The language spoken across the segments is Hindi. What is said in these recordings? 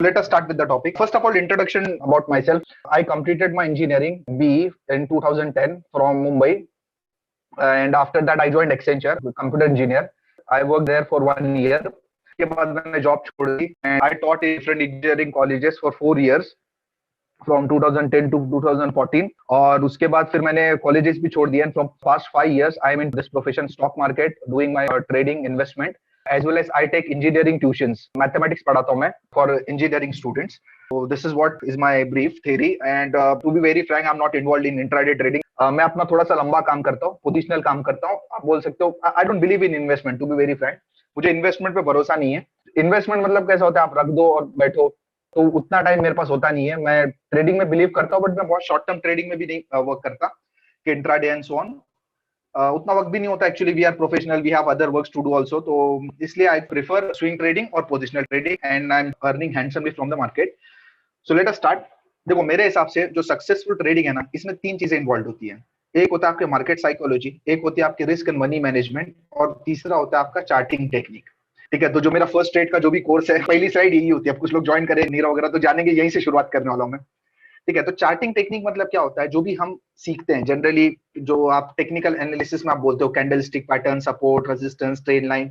Let us start with the topic. First of all, introduction about myself. I completed my engineering BE in 2010 from Mumbai, and after that I joined Accenture, computer engineer. I worked there for 1 year. उसके बाद मैंने जॉब छोड़ दी and I taught in different engineering colleges for 4 years. From 2010 to 2014 और उसके बाद फिर मैंने कॉलेजेस भी छोड़ दिए and from past 5 years I am in this profession, stock market, doing my trading, investment, as well as I take engineering tuitions. Mathematics पढ़ाता हूँ मैं for engineering students. So this is what is my brief theory and to be very frank, I'm not involved in intraday trading. मैं अपना थोड़ा सा लंबा काम करता हूँ, पोजिशनल काम करता हूँ, आप बोल सकते हो. I don't believe in investment, to be very frank. मुझे इन्वेस्टमेंट पे भरोसा नहीं है. इन्वेस्टमेंट मतलब कैसा होता है, आप रख दो और बैठो, तो उतना टाइम मेरे पास होता नहीं है. मैं ट्रेडिंग में बिलीव करता हूँ, बट मैं बहुत शॉर्ट टर्म ट्रेडिंग में भी नहीं वर्क करता कि इंट्राडे एंड सो ऑन. उतना वक्त भी नहीं होता. Actually we are professional, we have other works to do also. तो इसलिए आई प्रेफर स्विंग ट्रेडिंग और positional trading and I am earning handsomely from the market. So let us start. देखो, मेरे हिसाब से जो सक्सेसफुल ट्रेडिंग है ना, इसमें 3 चीजें इन्वॉल्व होती है. एक होता है आपके मार्केट साइकोलॉजी, एक होती है आपके रिस्क एंड मनी मैनेजमेंट, और तीसरा होता है आपका चार्टिंग टेक्निक. ठीक है, तो जो मेरा फर्स्ट ट्रेड का जो भी कोर्स है, पहली स्लाइड यही होती है. अब कुछ लोग ज्वाइन करें नीरा वगैरह तो जानेंगे, यहीं से शुरुआत करने वाला हूं मैं. ठीक है, तो चार्टिंग टेक्निक मतलब क्या होता है, जो भी हम सीखते हैं जनरली, जो आप टेक्निकल एनालिसिस में आप बोलते हो, candle stick pattern, support, resistance, trade line,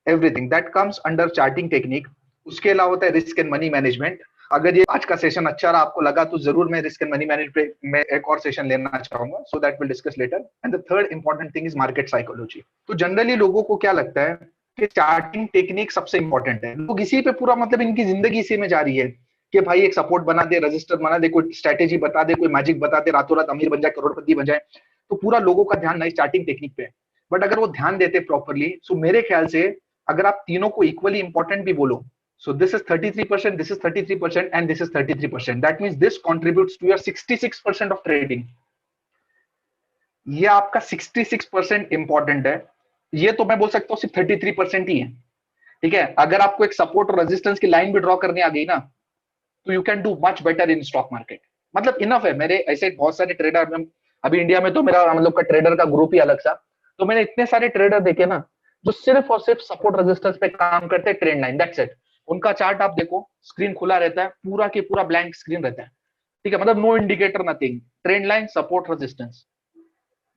everything that comes under charting technique. उसके अलावा होता है रिस्क एंड मनी मैनेजमेंट. अगर ये आज का सेशन अच्छा रहा, आपको लगा, तो जरूर मैं रिस्क एंड मनी मैनेजमेंट में एक और सेशन लेना चाहूंगा. So that will discuss later. And the third important thing is market psychology. तो जनरली लोगों को क्या लगता है कि चार्टिंग टेक्निक सबसे इंपॉर्टेंट है. लोग इसी पे पूरा, मतलब इनकी जिंदगी इसी में जा रही है कि भाई एक सपोर्ट बना दे, रजिस्टर बना दे, कोई स्ट्रेटेजी बता दे, कोई मैजिक बता दे, रातों रात अमीर बन जाए, करोड़पति बन जाए. तो पूरा लोगों का ध्यान नई चार्टिंग टेक्निक पे है. बट अगर वो ध्यान देते प्रॉपरली, सो मेरे ख्याल से अगर आप तीनों को इक्वली इंपॉर्टेंट भी बोलो, so this is 33%, this is 33%, and this is 33%. That means this contributes to your 66% of trading. ये आपका 66% इंपॉर्टेंट है. ये तो मैं बोल सकता हूँ सिर्फ 33% ही है. ठीक है, अगर आपको एक सपोर्ट और रेजिस्टेंस की लाइन भी ड्रॉ करनी आ गई ना, तो you can do much better in stock market. मतलब इनफ है. मेरे ऐसे बहुत सारे ट्रेडर, अभी इंडिया में तो मेरा हम लोग का ट्रेडर का ग्रुप ही अलग सा, तो मैंने इतने सारे ट्रेडर देखे ना, जो सिर्फ और सिर्फ सपोर्ट रेजिस्टेंस पे काम करते हैं, ट्रेंड लाइन, दैट्स इट. उनका चार्ट आप देखो, स्क्रीन खुला रहता है, पूरा के पूरा ब्लैंक स्क्रीन रहता है. ठीक है, मतलब no indicator, nothing, trend line, support, resistance,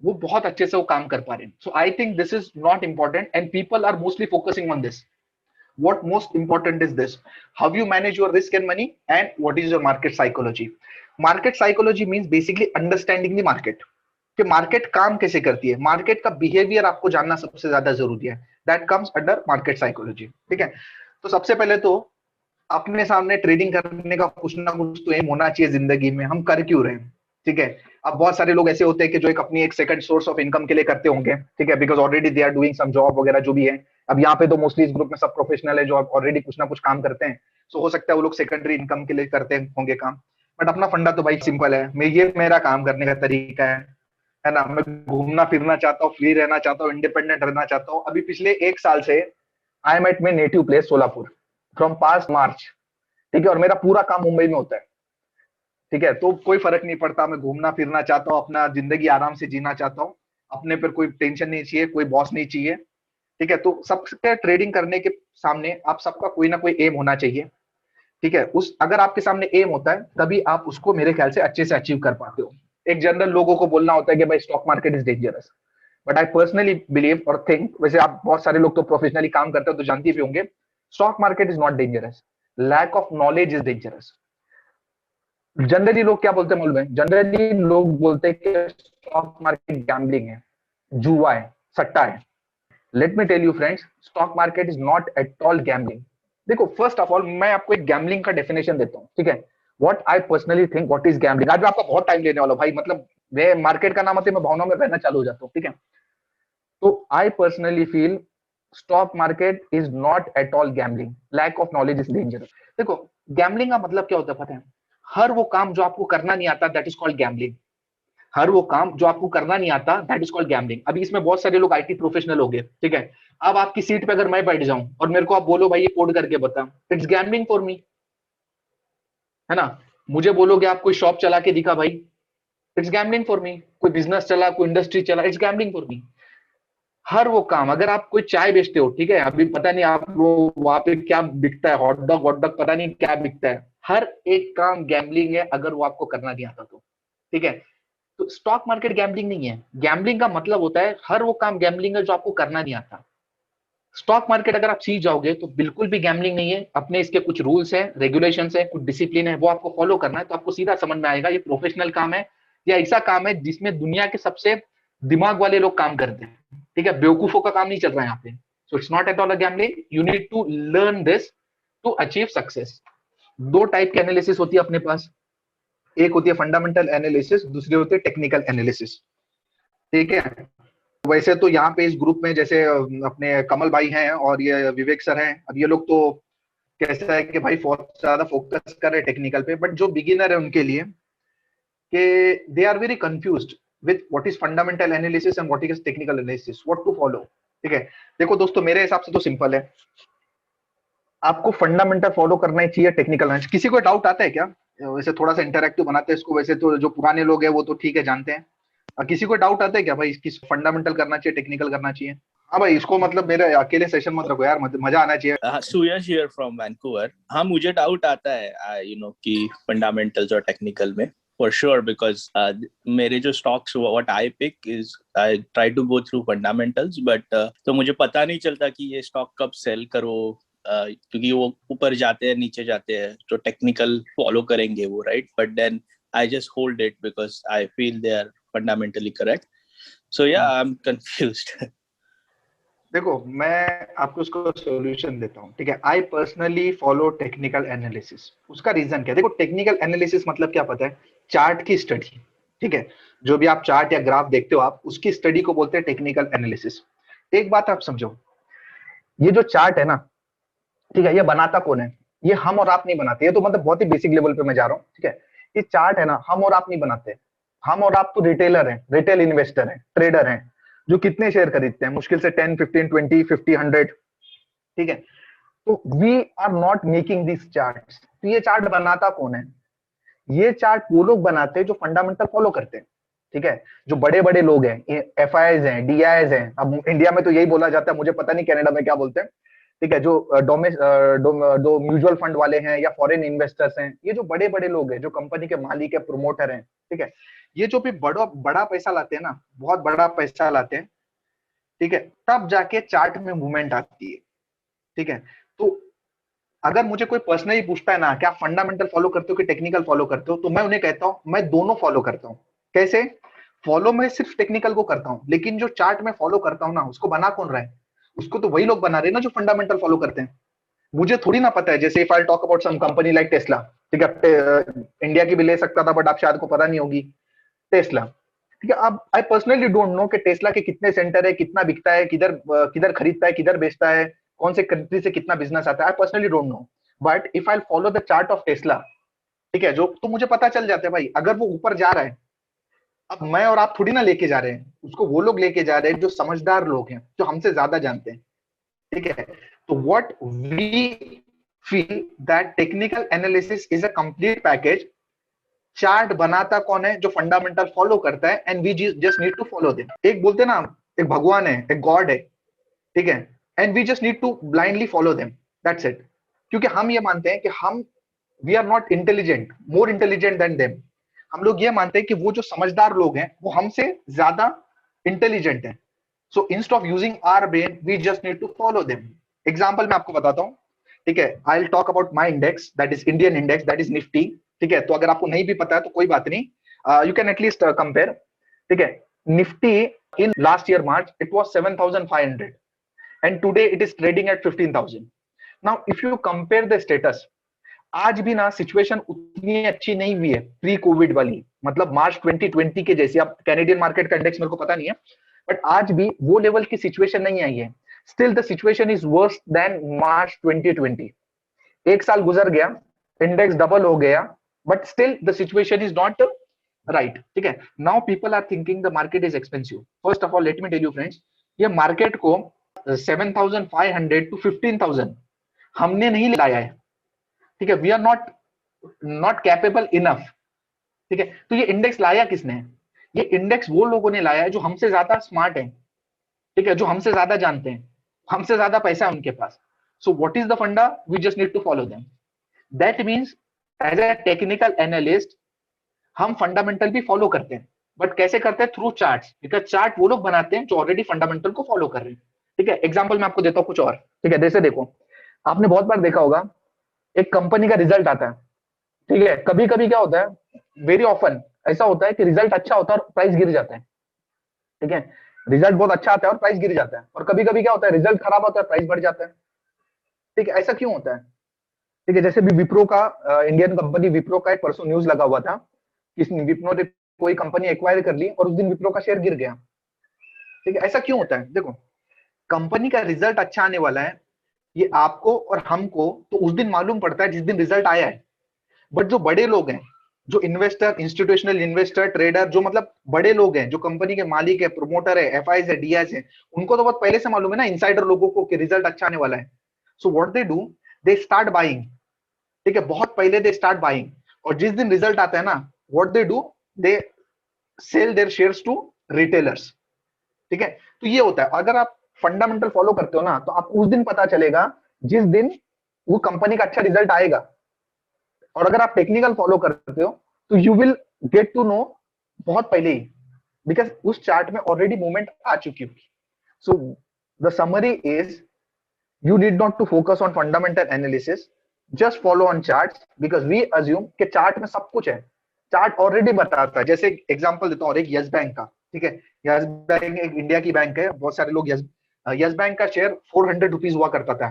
वो बहुत अच्छे से वो काम कर पा रहे हैं. So I think this is not important and people are mostly focusing on this. What most important is this: how you manage your risk and money, and what is your market psychology. Market psychology means basically understanding the market. कि मार्केट काम कैसे करती है, मार्केट का बिहेवियर आपको जानना सबसे ज्यादा जरूरी है. That comes under market psychology. ठीक है, तो सबसे पहले तो अपने सामने ट्रेडिंग करने का कुछ ना कुछ तो एम होना चाहिए जिंदगी में. हम कर क्यों रहे हैं? ठीक है, अब बहुत सारे लोग ऐसे होते हैं कि जो एक अपनी एक सेकंड सोर्स ऑफ इनकम के लिए करते होंगे. ठीक है, because already they are doing some job वगैरह जो भी है. अब यहाँ पे तो मोस्टली इस ग्रुप में सब प्रोफेशनल है जो ऑलरेडी कुछ ना कुछ काम करते हैं. सो हो सकता है वो लोग सेकेंडरी इनकम के लिए करते होंगे काम. बट अपना फंडा तो भाई सिंपल है. मैं ये मेरा काम करने का तरीका है ना. मैं घूमना फिरना चाहता हूँ, फ्री रहना चाहता हूँ, इंडिपेंडेंट रहना चाहता हूँ. अभी पिछले 1 साल से I am at my native place Solapur from past March. ठीक है, और मेरा पूरा काम मुंबई में होता है. ठीक है, तो कोई फर्क नहीं पड़ता. मैं घूमना फिरना चाहता हूँ, अपना जिंदगी आराम से जीना चाहता हूँ. अपने पर कोई टेंशन नहीं चाहिए, कोई बॉस नहीं चाहिए. ठीक है, तो सबके ट्रेडिंग करने के सामने आप सबका कोई ना कोई एम होना चाहिए. ठीक है, उस अगर आपके सामने एम होता है, तभी आप उसको मेरे ख्याल से अच्छे से अचीव कर पाते हो. एक जनरल लोगों को बोलना होता है कि भाई stock market is dangerous, but I personally believe और थिंक, वैसे आप बहुत सारे लोग तो प्रोफेशनली काम करते हो तो जानते भी होंगे, stock market is not dangerous. Lack of knowledge is dangerous. Generally लोग क्या बोलते हैं मालूम है? जनरली लोग बोलते हैं कि स्टॉक मार्केट गैम्बलिंग है, जुआ है, सट्टा है. Let me tell you friends, stock market is not at all gambling. देखो, फर्स्ट ऑफ ऑल मैं आपको एक गैम्बलिंग का डेफिनेशन देता हूँ. ठीक है, what I personally think what is gambling. आज मैं आपका बहुत टाइम लेने वाला हूँ भाई. मतलब मैं मार्केट का नाम आते मैं भावनाओं में बहना चालू हो जाता हूँ. ठीक है, तो I personally feel stock market is not at all gambling. Lack of knowledge is dangerous. देखो, गैम्बलिंग का मतलब क्या होता है पता है? हर वो काम जो आपको करना नहीं आता, दैट इज कॉल्ड गैम्बलिंग. हर वो काम जो आपको करना नहीं आता, दैट इज कॉल्ड गैम्बलिंग. अभी इसमें बहुत सारे लोग आईटी प्रोफेशनल हो गए. ठीक है, अब आपकी सीट पे अगर मैं बैठ जाऊं और मेरे को आप बोलो भाई ये कोड करके बता, इट्स गैम्बलिंग फॉर मी, है ना. मुझे बोलोगे आप कोई शॉप चला के दिखा, भाई इट्स गैम्बलिंग फॉर मी. कोई बिजनेस चला, कोई इंडस्ट्री चला, इट्स गैम्बलिंग फॉर मी. हर वो काम, अगर आप कोई चाय बेचते हो, ठीक है, अभी पता नहीं आप वो वहां पे क्या बिकता है, हॉट डॉग पता नहीं क्या बिकता है, हर एक काम गैम्बलिंग है अगर वो आपको करना नहीं आता तो, ठीक है। तो स्टॉक मार्केट गैम्बलिंग नहीं है। गैम्बलिंग का मतलब होता है हर वो काम गैम्बलिंग है जो आपको करना नहीं आता। स्टॉक मार्केट अगर आप सीख जाओगे तो बिल्कुल भी गैम्बलिंग नहीं है। अपने इसके कुछ रूल्स हैं, रेगुलेशंस है, कुछ डिसिप्लिन है, वो आपको फॉलो करना है, तो आपको सीधा समझ में आएगा ये प्रोफेशनल काम है या ऐसा काम है जिसमें दुनिया के सबसे दिमाग वाले लोग काम करते हैं, ठीक है, बेवकूफों का काम नहीं चल रहा है यहाँ पे। So it's not at all a gambling, you need to learn this to achieve success. दो टाइप की एनालिसिस होती है अपने पास, एक होती है फंडामेंटल एनालिसिस, दूसरी होती है टेक्निकल एनालिसिस, ठीक है। वैसे तो यहाँ पे इस ग्रुप में जैसे अपने कमल भाई हैं और ये विवेक सर हैं, अब ये लोग तो कैसा है कि भाई बहुत ज्यादा फोकस कर रहे हैं टेक्निकल पे, बट जो बिगिनर है उनके लिए कि they are very confused with what is fundamental analysis and what is technical analysis, what to follow, ठीक है। देखो दोस्तों, मेरे हिसाब से तो सिंपल है, आपको फंडामेंटल फॉलो करना ही चाहिए, टेक्निकल एनालिसिस। किसी को डाउट आता है क्या? वैसे थोड़ा सा इंटरैक्टिव बनाते हैं इसको, वैसे तो जो पुराने लोग हैं वो तो ठीक है, जानते हैं। किसी को डाउट आता है क्या भाई, किस फंडामेंटल करना चाहिए, टेक्निकल करना चाहिए? हाँ भाई, इसको मतलब मेरे अकेले सेशन मत रखो यार, मजा आना चाहिए। सुयश हियर फ्रॉम वैंकूवर। हाँ, मुझे डाउट आता है कि फंडामेंटल्स और टेक्निकल में फॉर श्योर, बिकॉज मेरे जो stocks what I pick is I try to go through fundamentals, but तो मुझे पता नहीं चलता कि ये स्टॉक कब सेल करो, क्योंकि वो ऊपर जाते हैं नीचे जाते हैं, जो टेक्निकल फॉलो करेंगे वो, right, but then I just hold it because I feel they are fundamentally correct. So yeah I am confused. देखो, मैं आपको उसको सॉल्यूशन देता हूँ, ठीक है। I personally follow technical analysis. उसका रीजन क्या है? देखो, टेक्निकल एनालिसिस मतलब क्या पता है? चार्ट की स्टडी, ठीक है। जो भी आप चार्ट या ग्राफ देखते हो आप, उसकी स्टडी को बोलते हैं टेक्निकल एनालिसिस। एक बात आप समझो, ये जो चार्ट है ना, ठीक है, ये बनाता कौन है? ये हम और आप नहीं बनाते। ये तो मतलब बहुत ही बेसिक लेवल पे मैं जा रहा हूँ, ठीक है। ये चार्ट है ना, हम और आप नहीं बनाते। हम और आप तो रिटेलर हैं, रिटेल इन्वेस्टर हैं, ट्रेडर हैं, जो कितने शेयर खरीदते हैं? मुश्किल से 10, 15, 20, 50, 100, ठीक है। तो we are not making this chart. तो ये चार्ट बनाता कौन है? ये चार्ट वो लोग बनाते हैं जो फंडामेंटल फॉलो करते हैं, ठीक है। जो बड़े बड़े लोग हैं, एफआईज हैं, डीआईज हैं, अब इंडिया में तो यही बोला जाता है, मुझे पता नहीं कनाडा में क्या बोलते हैं, ठीक है। जो दो म्यूचुअल फंड वाले हैं या फॉरेन इन्वेस्टर्स हैं, ये जो बड़े बड़े लोग हैं, जो कंपनी के मालिक है, प्रोमोटर हैं, ठीक है, ये जो भी बड़ा बड़ा पैसा लाते हैं ना, बहुत बड़ा पैसा लाते हैं, ठीक है, तब जाके चार्ट में मूवमेंट आती है, ठीक है। तो अगर मुझे कोई पर्सनली पूछता है ना कि आप फंडामेंटल फॉलो करते हो कि टेक्निकल फॉलो करते हो, तो मैं उन्हें कहता हूं मैं दोनों फॉलो करता हूं। कैसे? फॉलो मैं सिर्फ टेक्निकल को करता हूं, लेकिन जो चार्ट में फॉलो करता हूं ना, उसको बना कौन रहा है? उसको तो वही लोग बना रहे हैं ना जो फंडामेंटल फॉलो करते हैं। मुझे थोड़ी ना पता है। जैसे if I talk about some company like Tesla, ठीक है, इंडिया की भी ले सकता था, बट आप शायद को पता नहीं होगी, टेस्ला, ठीक है। अब आई पर्सनली डोंट नो कि टेस्ला के कितने सेंटर है, कितना बिकता है, किधर किधर खरीदता है, किधर बेचता है, कौन से कंट्री से कितना बिजनेस आता है, I personally don't know. But if I follow the chart of Tesla, ठीक है, जो तो मुझे पता चल जाता है भाई, अगर वो ऊपर जा रहा है, अब मैं और आप थोड़ी ना लेके जा रहे हैं उसको, वो लोग लेके जा रहे हैं जो समझदार लोग हैं, जो हमसे ज्यादा जानते हैं, ठीक है। तो what we feel that technical analysis is a complete package. Chart बनाता कौन है? जो फंडामेंटल फॉलो करता है, and we just need to follow them. एक बोलते ना, एक भगवान है, एक गॉड है, ठीक है, and we just need to blindly follow them, that's it. क्योंकि हम ये मानते हैं कि हम we are not intelligent, more intelligent than them. हम लोग ये मानते हैं कि वो जो समझदार लोग हैं वो हमसे ज्यादा इंटेलिजेंट हैं। So instead of using our brain, we just need to follow them. Example मैं आपको बताता हूं, ठीक है। I will talk about my index, that is Indian index, that is Nifty, ठीक है। तो अगर आपको नहीं भी पता है तो कोई बात नहीं, यू कैन एटलीस्ट कंपेयर, ठीक है। Nifty in last year March it was 7500 and today it is trading at 15,000. Now if you compare the status, आज भी ना सिचुएशन उतनी अच्छी नहीं हुई है प्री कोविड वाली, मतलब मार्च 2020 के जैसी। अब कैनेडियन मार्केट का इंडेक्स मेरे को पता नहीं है, बट आज भी वो लेवल की सिचुएशन नहीं आई है। Still the situation is worse than March 2020। एक साल गुजर गया, इंडेक्स डबल हो गया, but still the situation is not right, ठीक है। Now people are thinking the market is expensive. First of all let me tell you friends, ये मार्केट को 7,500 टू 15,000 हमने नहीं लाया है, ठीक है। We are not not capable enough, ठीक है। तो ये इंडेक्स लाया किसने है? ये इंडेक्स वो लोगों ने लाया है जो हमसे ज्यादा स्मार्ट है, ठीक है, जो हमसे ज्यादा जानते हैं, हमसे ज्यादा पैसा है उनके पास. So what is the funda? We just need to follow them. That means as a technical analyst हम फंडामेंटल भी फॉलो करते हैं, बट कैसे करते हैं? Through charts. बिकॉज चार्ट वो लोग बनाते हैं जो ऑलरेडी फंडामेंटल को फॉलो कर रहे हैं. ठीक है, एग्जांपल मैं आपको देता हूँ कुछ और. ठीक है, जैसे देखो, आपने बहुत बार देखा होगा एक कंपनी का रिजल्ट आता है. ठीक है, कभी कभी क्या होता है, वेरी ऑफन ऐसा होता है कि रिजल्ट अच्छा होता है और प्राइस गिर जाता है. ठीक है, रिजल्ट बहुत अच्छा आता है और प्राइस गिर जाता है. और कभी कभी क्या होता है, रिजल्ट खराब होता है, प्राइस बढ़ जाता है. ठीक है, ऐसा क्यों होता है? ठीक है, जैसे भी विप्रो का, इंडियन कंपनी विप्रो का एक परसों न्यूज लगा हुआ था कि विप्रो ने कोई कंपनी एक्वायर कर ली और उस दिन विप्रो का शेयर गिर गया. ठीक है, ऐसा क्यों होता है? देखो, कंपनी का रिजल्ट अच्छा आने वाला है, ये आपको और हमको तो उस दिन मालूम पड़ता है जिस दिन रिजल्ट आया है. बट जो बड़े लोग हैं, जो इन्वेस्टर, इंस्टीट्यूशनल इन्वेस्टर, ट्रेडर, जो मतलब बड़े लोग हैं, जो कंपनी के मालिक है, प्रोमोटर है, एफआईज है, डीआईज है, उनको तो बहुत पहले से मालूम है ना, इनसाइडर लोगों को, कि रिजल्ट अच्छा आने वाला है. So what they do, they start buying. ठीक है, बहुत पहले दे स्टार्ट बाइंग. और जिस दिन रिजल्ट आता है ना, what they do, they sell their shares to retailers. ठीक है, तो ये होता है. अगर आप फंडामेंटल फॉलो करते हो ना, तो आप उस दिन पता चलेगा जिस दिन वो कंपनी का अच्छा रिजल्ट आएगा. और अगर आप टेक्निकल फॉलो करते हो तो you will get to know बहुत पहले ही, बिकॉज उस चार्ट में ऑलरेडी मूवमेंट आ चुकी होगी. So the summary is, you need not to focus on fundamental analysis, just follow on charts, because we assume कि चार्ट में सब कुछ है, चार्ट ऑलरेडी बताता है. जैसे एग्जांपल देता हूँ, और एक यस बैंक का. ठीक है, यस बैंक एक इंडिया की बैंक है, बहुत सारे लोग यस बैंक का शेयर 400 रुपीज हुआ करता था.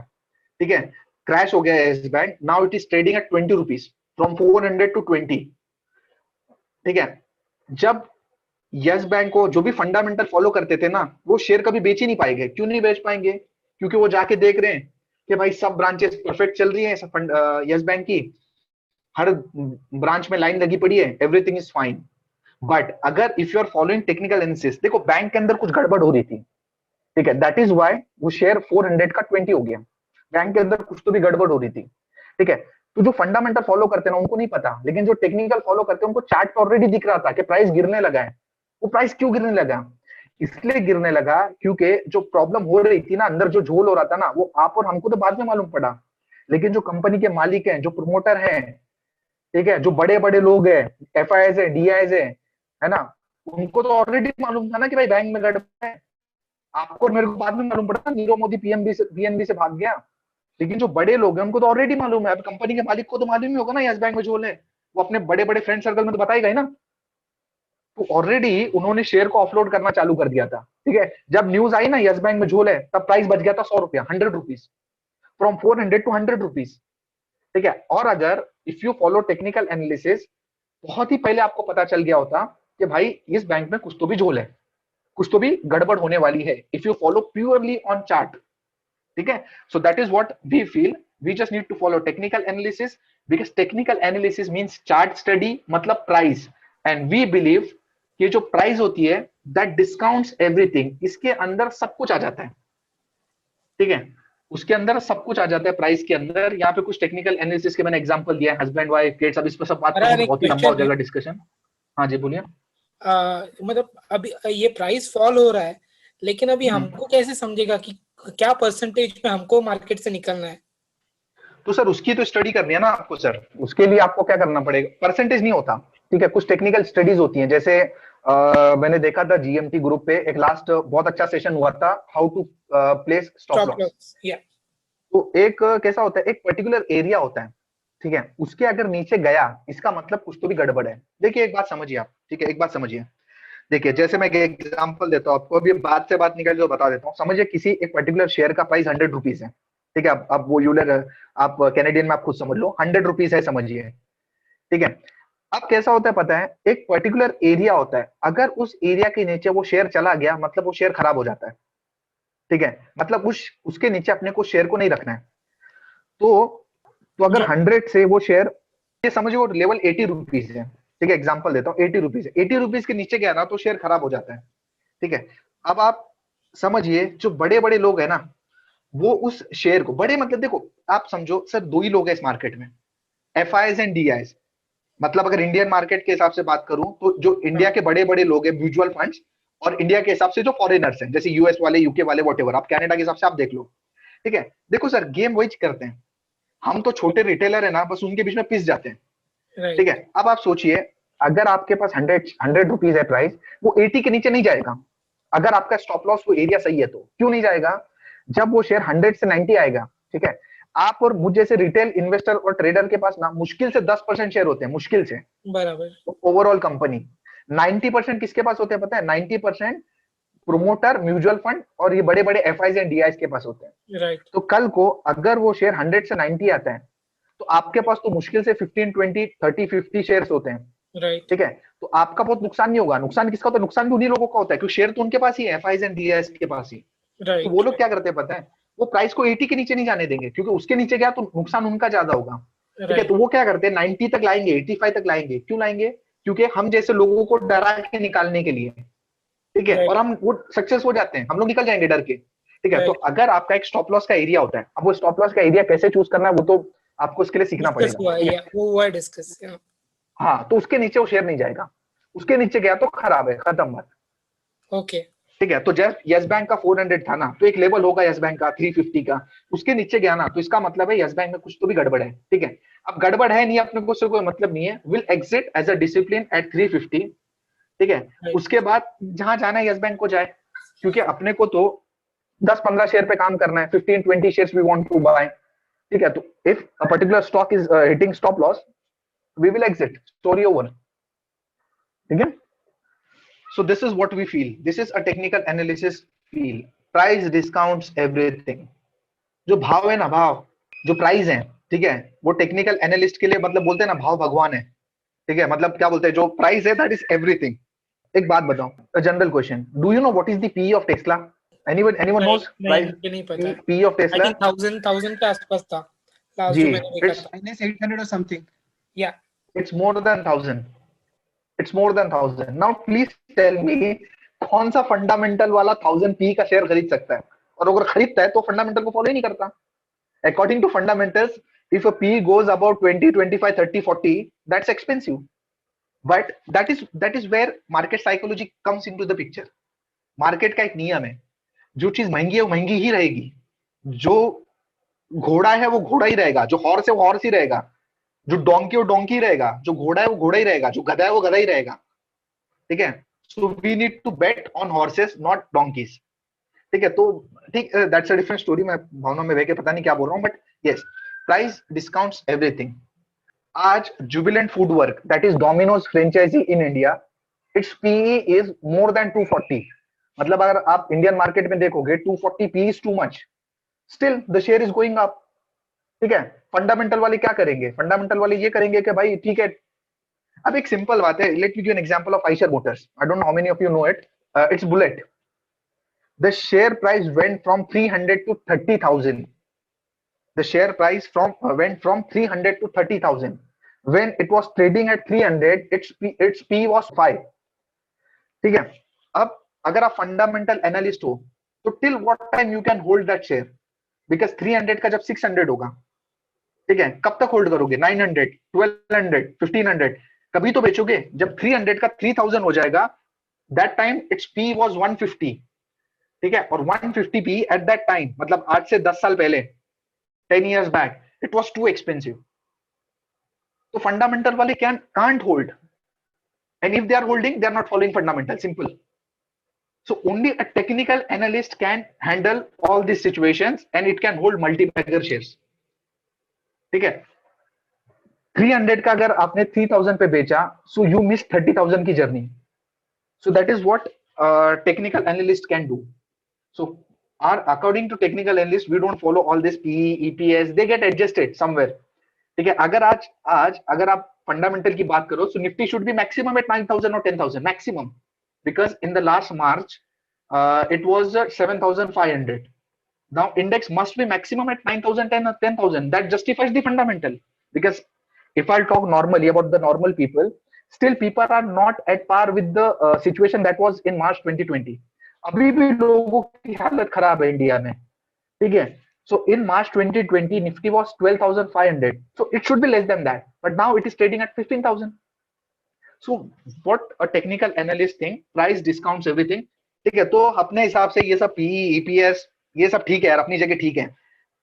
ठीक है, क्रैश हो गया yes bank, now it is trading at 20 rupees, from 400 to 20. ठीक है, जब यस बैंक को जो भी फंडामेंटल फॉलो करते थे ना, वो शेयर कभी बेच ही नहीं पाएंगे. क्यों नहीं बेच पाएंगे? क्योंकि वो जाके देख रहे हैं कि भाई सब ब्रांचेस परफेक्ट चल रही है यस बैंक की, हर ब्रांच में लाइन लगी पड़ी है, एवरीथिंग इज फाइन. बट अगर if you are following technical analysis, देखो बैंक के अंदर कुछ गड़बड़ हो रही थी. ठीक है, दैट इज व्हाई वो शेयर 400 का 20 हो गया. बैंक के अंदर कुछ तो भी गड़बड़ हो रही थी. ठीक है, तो जो फंडामेंटल फॉलो करते हैं ना, उनको नहीं पता, लेकिन जो टेक्निकल फॉलो करते हैं उनको चार्ट पर ऑलरेडी दिख रहा था कि प्राइस गिरने लगा है. वो प्राइस क्यों गिरने लगा? इसलिए गिरने लगा क्योंकि जो प्रॉब्लम हो रही थी ना, अंदर जो झोल हो रहा था ना, वो आप और हमको तो बाद में मालूम पड़ा, लेकिन जो कंपनी के मालिक हैं, जो प्रोमोटर हैं, ठीक है, जो बड़े बड़े लोग हैं, एफआईएस है, डीआईएस है ना, उनको तो ऑलरेडी मालूम था ना कि भाई बैंक में गड़बड़ है. आपको और मेरे को बाद में मालूम पड़ा, नीरव मोदी पीएनबी से भाग गया. लेकिन जो बड़े लोग हैं उनको तो ऑलरेडी मालूम है. अब कंपनी के मालिक को तो मालूम ही होगा ना यस बैंक में झोल है, वो अपने बड़े बड़े फ्रेंड सर्कल में तो बताएगा ही ना. तो ऑलरेडी उन्होंने शेयर को ऑफलोड करना चालू कर दिया था. ठीक है, जब न्यूज आई ना यस बैंक में झोल है, तब प्राइस बच गया था 100 रुपया, 100 रुपीज, फ्रॉम 400 टू 100 रुपीज. ठीक है, और अगर if you follow technical analysis, बहुत ही पहले आपको पता चल गया होता कि भाई इस बैंक में कुछ तो भी झोल है, कुछ तो भी गड़बड़ होने वाली है, if you follow purely on chart. ठीक है, so that is what we feel, we just need to follow technical analysis, because technical analysis means chart study, मतलब प्राइस. एंड वी बिलीव ये जो प्राइस होती है, दैट डिस्काउंट्स एवरीथिंग, इसके अंदर सब कुछ आ जाता है. ठीक है, उसके अंदर सब कुछ आ जाता है प्राइस के अंदर. यहाँ पे कुछ टेक्निकल एनालिसिस के मैंने एग्जांपल दिया है, हस्बैंड वाइफ किड्स. अब इस पर सब बात करूं तो बहुत ही लंबा हो जाएगा डिस्कशन. हाँ जी, बोलिए. मतलब अभी ये प्राइस फॉल हो रहा है, लेकिन अभी हमको कैसे समझेगा कि क्या परसेंटेज पे हमको मार्केट से निकलना है? तो सर उसकी तो स्टडी करनी है ना आपको. सर उसके लिए आपको क्या करना पड़ेगा, परसेंटेज नहीं होता. ठीक है, कुछ टेक्निकल स्टडीज होती हैं. जैसे मैंने देखा था जीएमटी ग्रुप पे एक लास्ट बहुत अच्छा सेशन हुआ था, how to place stop loss. तो एक कैसा होता है, एक पर्टिकुलर एरिया होता है. ठीक है, उसके अगर नीचे गया, इसका मतलब कुछ तो भी गड़बड़ है. देखिए एक बात समझिए आप. ठीक है, एक बात समझिए. देखिए जैसे मैं एक एग्जांपल देता हूँ आपको, अभी बात से बात निकल जो बता देता हूँ. समझिए किसी एक पर्टिकुलर शेयर का प्राइस 100 रुपीज है. ठीक है, अब वो यूलर, आप कैनेडियन में आप खुद समझ लो, 100 रुपीज है समझिए. ठीक है, अब कैसा होता है पता है, एक पर्टिकुलर एरिया होता है, अगर उस एरिया के नीचे वो शेयर चला गया, मतलब वो शेयर खराब हो जाता है. ठीक है, मतलब उसके नीचे अपने को शेयर को नहीं रखना है. तो अगर 100 से वो शेयर, ये समझिए वो लेवल 80 रुपीज है. ठीक है, एग्जांपल देता हूँ, 80 रुपीज है. 80 रुपीज के नीचे गया ना तो शेयर खराब हो जाता है. ठीक है, अब आप समझिए जो बड़े बड़े लोग हैं ना, वो उस शेयर को, बड़े मतलब देखो आप समझो सर, दो ही लोग हैं इस मार्केट में, एफआईएस एंड डीआईएस. मतलब अगर इंडियन मार्केट के हिसाब से बात करूं तो जो इंडिया के बड़े बड़े लोग हैं, म्यूचुअल फंड्स, और इंडिया के हिसाब से जो फॉरेनर्स हैं, जैसे यूएस वाले, यूके वाले, वॉटेवर, आप कनाडा के हिसाब से आप देख लो। ठीक है, देखो सर, गेम वही करते हैं, हम तो छोटे रिटेलर है ना, बस उनके बीच में पिस जाते हैं। ठीक राइट है, अब आप सोचिए, अगर आपके पास 100 रुपीज है प्राइस, वो 80 के नीचे नहीं जाएगा। अगर आपका स्टॉप लॉस वो एरिया सही है तो क्यों नहीं जाएगा? जब वो शेयर 100 से 90 आएगा, ठीक है, आप और मुझ जैसे रिटेल इन्वेस्टर और ट्रेडर के पास ना मुश्किल से 10% शेयर होते हैं, मुश्किल से, बराबर ओवरऑल कंपनी। 90% किसके पास होते हैं पता है? 90% प्रोमोटर, म्यूचुअल फंड और ये बड़े बड़े एफ एंड डीआई के पास होते हैं। राइट तो कल को अगर वो शेयर 100 से 90 आता है, तो आपके पास तो मुश्किल से 15, 20, 30, 50 शेयर्स होते हैं। राइट ठीक है, तो आपका बहुत नुकसान नहीं होगा। नुकसान किसका होता है? नुकसान भी उन्हीं लोगों का होता है, क्योंकि शेयर तो उनके पास ही है, एफ एंड डीआई के पास ही। तो वो राइट लोग क्या करते हैं पता है? वो प्राइस को 80 के नीचे नहीं जाने देंगे, क्योंकि उसके नीचे गया तो नुकसान उनका ज्यादा होगा। ठीक है, तो राइट वो क्या करते हैं? 90 तक लाएंगे, 85 तक लाएंगे। क्यों लाएंगे? क्योंकि हम जैसे लोगों को डरा के निकालने के लिए। ठीक है, और राइट हम वो सक्सेस हो जाते हैं, हम लोग निकल जाएंगे डर के। ठीक है, तो राइट अगर आपका एक स्टॉप लॉस का एरिया होता है, अब वो स्टॉप लॉस का एरिया कैसे चूज करना है, वो तो आपको उसके लिए सीखना डिस्कस पड़ेगा। हुआ है ठीक या है, वो हुआ है डिस्कस। हाँ, तो उसके नीचे वो शेयर नहीं जाएगा। उसके नीचे गया तो खराब है, खत्म बात। ओके ठीक है, तो जब यस बैंक का 400 था ना, तो एक लेवल होगा यस बैंक का 350 का, उसके नीचे गया ना, तो इसका मतलब है यस बैंक में कुछ तो भी गड़बड़ है। ठीक है, अब गड़बड़ है नहीं, अपने को उससे कोई मतलब नहीं है, will exit as a discipline at 350। ठीक है, राइट उसके बाद जहां जाना है यस बैंक को जाए, क्योंकि अपने को तो 10-15 शेयर पे काम करना है, 15-20 shares we want to buy. ठीक है, तो if a particular stock is hitting stop loss, we will exit, story over. ठीक है, so this is what we feel, this is a technical analysis feel, price discounts everything। जो भाव है ना, भाव, जो प्राइस है, ठीक है, वो टेक्निकल एनालिस्ट के लिए मतलब बोलते हैं ना, भाव भगवान है। ठीक है, मतलब क्या बोलते हैं, जो प्राइस है दैट इज एवरीथिंग। एक बात बताओ, general question, do you know what is the P of Tesla? Anyone नहीं नोज नहीं प्राइस, मुझे नहीं पता। P of I Tesla? Think 1000 के आसपास था लास्ट जी, जो मैंने देखा इट्स था। -800 or something. या it's more than 1000, it's more than 1000। Now please tell me, कौन सा फंडामेंटल वाला 1000 पी का शेयर खरीद सकता है? और अगर खरीदता है तो फंडामेंटल को फॉलो ही नहीं करता। According to fundamentals, if a P goes about 20, 25, 30, 40, that's expensive, but that is where market psychology comes into the picture। Market का एक नियम है, जो चीज महंगी है वो महंगी ही रहेगी, जो घोड़ा है वो घोड़ा ही रहेगा, जो हॉर्स है वो हॉर्स ही रहेगा, जो डोंकी है वो डोंकी ही रहेगा, जो घोड़ा है वो घोड़ा ही रहेगा, जो गधा है वो गधा ही रहेगा। ठीक है, so we need to bet on horses, not donkeys. ठीक है, तो ठीक, दैट्स अ डिफरेंट स्टोरी, मैं भावना में बह के पता नहीं क्या बोल रहा हूँ, but yes, price discounts everything. आज Jubilant food work, that is Domino's franchisee in India, it's PE is more than 240। मतलब अगर आप इंडियन मार्केट में देखोगे 240 P is too much, still the share is going up. ठीक है, फंडामेंटल वाले क्या करेंगे? फंडामेंटल वाले ये करेंगे कि भाई ठीक है, अब एक सिंपल बात है, let me give an example of Eicher Motors, I don't know how many of you no it, it's bullet. The share price went from 300 to 30,000. The share price went from 300 to 30,000. When it was trading at 300, its P was 5. ठीक है, अब अगर आप फंडामेंटल एनालिस्ट हो, तो till what time you can hold that share? Because 300 का जब 600 होगा, ठीक है, कब तक होल्ड करोगे? 900, 1200, 1500, कभी तो बेचोगे। जब 300 का 3000 हो जाएगा, that time it's P was 150। ठीक है, और 150 पी एट दैट टाइम, मतलब आज से 10 साल पहले, 10 years back, it was too expensive। तो फंडामेंटल वाले can't hold, and if they are holding, they are not following fundamental, simple। So only a technical analyst can handle all these situations, and it can hold multi-bagger shares। ठीक है, 300 का अगर आपने 3000 पे बेचा, so you miss 30,000 की journey. So that is what technical analyst can do। So according to technical analyst, we don't follow all this PE, EPS, they get adjusted somewhere। ठीक है, अगर आज अगर आप फंडामेंटल की बात करो, so Nifty should be maximum at 9,000 or 10,000 maximum, because in the last March it was 7,500। Now index must be maximum at 9,000, 10,000, that justifies the fundamental। Because if I'll talk normally about the normal people, still people are not at par with the situation that was in March 2020। अभी भी लोगों की हालत खराब है इंडिया में। ठीक है, so in March 2020 Nifty was 12,500, so it should be less than that, but now it is trading at 15,000। So what a technical analyst think, price discounts everything, ठीक है। तो अपने हिसाब से ये सब पीई ईपीएस ये सब ठीक है यार, अपनी जगह ठीक है,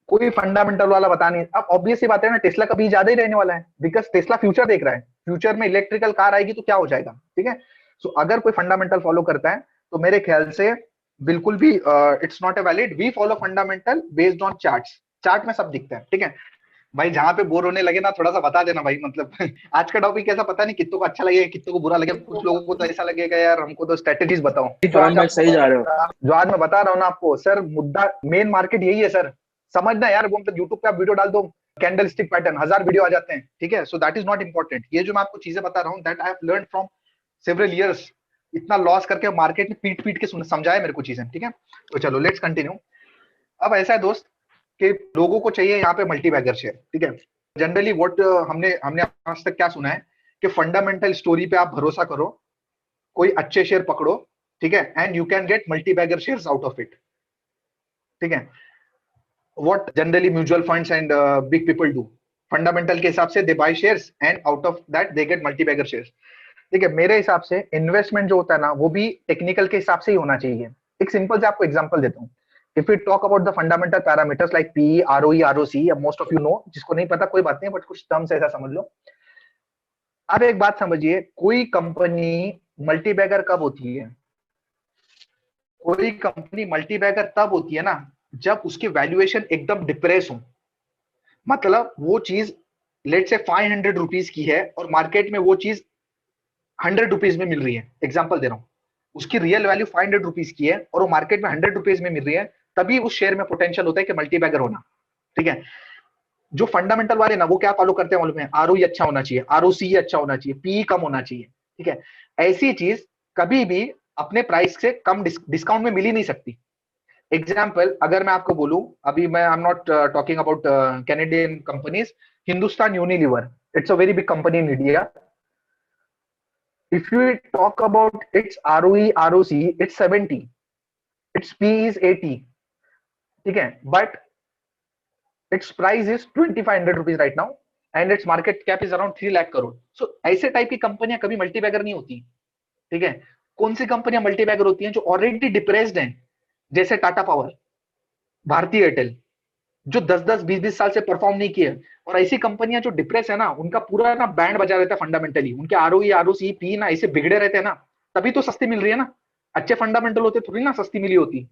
कोई फंडामेंटल वाला बता नहीं। अब ऑब्वियस सी बात है ना, टेस्ला कभी ज्यादा ही रहने वाला है, बिकॉज टेस्ला फ्यूचर देख रहा है, फ्यूचर में इलेक्ट्रिकल कार आएगी तो क्या हो जाएगा, ठीक है। सो अगर कोई फंडामेंटल फॉलो करता है तो मेरे ख्याल से बिल्कुल भी it's not a valid. We follow fundamental based on charts, chart में सब दिखता है, ठीक है भाई। जहां पे बोर होने लगे ना थोड़ा सा बता देना भाई, मतलब आज का टॉपिक ऐसा पता नहीं कितनों को अच्छा लगेगा कितनों को बुरा लगेगा, कुछ लोगों को तो ऐसा लगेगा यार हमको तो स्ट्रेटेजीज बताओ, सही जा रहे हो। जो आज मैं बता रहा हूँ ना आपको सर, मुद्दा मेन मार्केट यही है सर, समझना यार। वो मतलब यूट्यूब पे आप वीडियो डाल दो, कैंडल स्टिक पैटर्न 1000 वीडियो आ जाते हैं, ठीक है। So that is not important. ये जो मैं आपको चीजें बता रहा हूँ that I have learn from several years, इतना लॉस करके मार्केट में पीट पीट के समझाया मेरे को चीजें, ठीक है। तो चलो लेट्स कंटिन्यू। अब ऐसा है दोस्त कि लोगों को चाहिए यहाँ पे मल्टी बैगर शेयर, ठीक है। जनरली व्हाट हमने आज तक क्या सुना है कि फंडामेंटल स्टोरी पे आप भरोसा करो, कोई अच्छे शेयर पकड़ो, ठीक है, and you can get multi bagger shares out of it, ठीक है। What generally mutual funds and big people do, fundamental के हिसाब से they buy shares and out of that they get multi bagger shares, ठीक है। मेरे हिसाब से इन्वेस्टमेंट जो होता है ना वो भी टेक्निकल के हिसाब से ही होना चाहिए। एक सिंपल से आपको एग्जांपल देता हूँ। If we talk about the fundamental parameters like P, ROE, ROC, most of you know, जिसको नहीं पता कोई बात नहीं, बट कुछ टर्म्स ऐसा समझ लो। अब एक बात समझिए, कोई कंपनी मल्टीबैगर कब होती है? कोई कंपनी मल्टीबैगर तब होती है ना जब उसकी वैल्यूएशन एकदम डिप्रेस हो, मतलब वो चीज लेट से 500 रुपीज की है और मार्केट में वो चीज 100 रुपीज में मिल रही है, एग्जांपल दे रहा हूं, उसकी रियल वैल्यू 500 रुपीज की है और वो मार्केट में 100 रुपीज में मिल रही है, तभी उस शेयर में पोटेंशियल होता है कि मल्टीबैगर होना, ठीक है। जो फंडामेंटल वाले ना वो क्या फॉलो करते हैं मालूम है? आरओई अच्छा होना चाहिए, आरओसी अच्छा होना चाहिए, पीई कम होना चाहिए, ठीक है। ऐसी चीज कभी भी अपने प्राइस से कम डिस्काउंट में मिल ही नहीं सकती। एग्जाम्पल अगर मैं आपको बोलूं, अभी मैं I am not talking about Canadian companies, Hindustan Unilever, it's a very big company in India. If you talk about its ROE, ROC, it's 70, its P is 80, ठीक है, but its price is 2500 rupees right now and its market cap is around 3 lakh crore. So ऐसे टाइप की कंपनियां कभी मल्टीबैगर नहीं होती, ठीक है। कौन सी कंपनियां मल्टीबैगर होती हैं? जो ऑलरेडी डिप्रेस्ड हैं, जैसे टाटा पावर, भारतीय एयरटेल, जो 10-10, 20-20 साल से परफॉर्म नहीं किए। और ऐसी कंपनियां जो डिप्रेस है ना, उनका पूरा ना बैंड बजा रहता है फंडामेंटली, उनके आरओई, आरओसी, पी ना ऐसे बिगड़े रहते हैं ना, तभी तो सस्ती मिल रही है ना। अच्छे फंडामेंटल होते थोड़ी ना सस्ती मिली होती,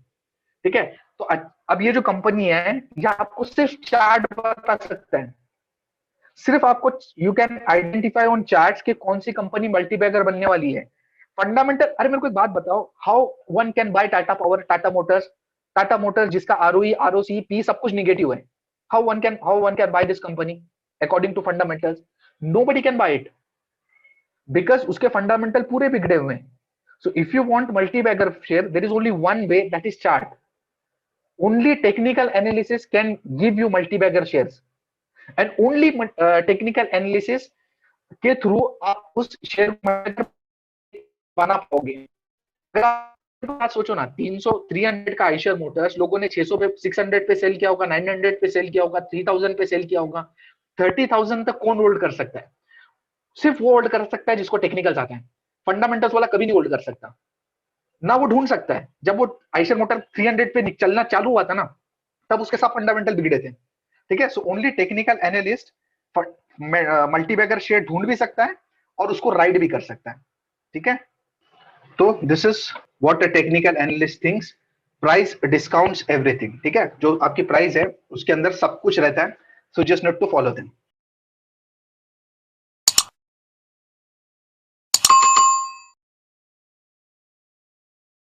ठीक है। तो अब ये जो कंपनी है ये आपको सिर्फ चार्ट बता सकता है, सिर्फ आपको you can identify on charts कि कौन सी कंपनी मल्टीबैगर बनने वाली है। फंडामेंटल, अरे मेरे को एक बात बताओ, how one can buy Tata power, Tata Motors जिसका आरओई, आरओसी, पी सब कुछ निगेटिव है, how one can buy this company according to fundamentals? Nobody can buy it because उसके फंडामेंटल पूरे बिगड़े हुए हैं। So if you want multi-bagger share, there is only one way, that is chart. Only technical analysis can give you multi-bagger shares, and only technical analysis के थ्रू आप उस शेयर बना पाओगे। बात सोचो ना, 300 का आइशर मोटर्स लोगों ने 600 पे, 600 पे सेल किया होगा, 900 पे सेल किया होगा, 3000 पे सेल किया होगा, 30,000 तक कौन होल्ड कर सकता है? सिर्फ वो होल्ड कर सकता है जिसको टेक्निकल्स आता है। फंडामेंटल्स वाला कभी नहीं होल्ड कर सकता ना, वो ढूंढ सकता है। जब वो आइशर मोटर 300 पे चलना चालू हुआ था ना, तब उसके साथ फंडामेंटल बिगड़े थे, ठीक है। So only technical analyst multibagger share ढूंढ भी सकता है और उसको राइड भी कर सकता है, ठीक है। तो this is what a technical analyst thinks, price discounts everything, ठीक है। जो आपकी प्राइस है उसके अंदर सब कुछ रहता है, so just not to follow them.